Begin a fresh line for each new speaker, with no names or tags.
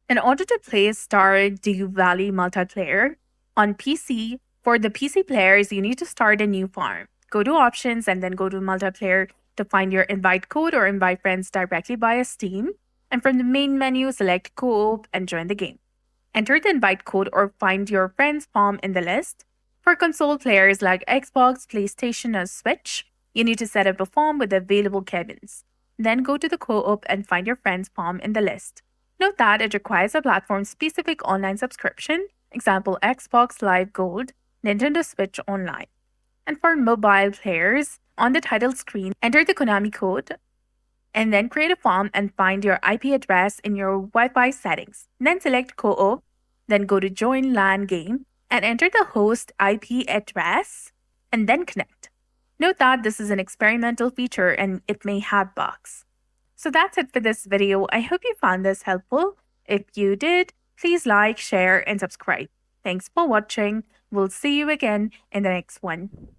In order to play Stardew Valley Multiplayer on PC, for the PC players, you need to start a new farm. Go to Options and then go to Multiplayer to find your invite code or invite friends directly via Steam. And from the main menu, select Co-op and join the game. Enter the invite code or find your friend's farm in the list. For console players like Xbox, PlayStation, or Switch, you need to set up a farm with available cabins. Then go to the co-op and find your friend's farm in the list. Note that it requires a platform-specific online subscription, example Xbox Live Gold, Nintendo Switch Online. And for mobile players, on the title screen, enter the Konami code and then create a farm and find your IP address in your Wi-Fi settings. Then select Co-op, then go to Join LAN Game and enter the host IP address and then connect. Note that this is an experimental feature and it may have bugs. So that's it for this video. I hope you found this helpful. If you did, please like, share, and subscribe. Thanks for watching. We'll see you again in the next one.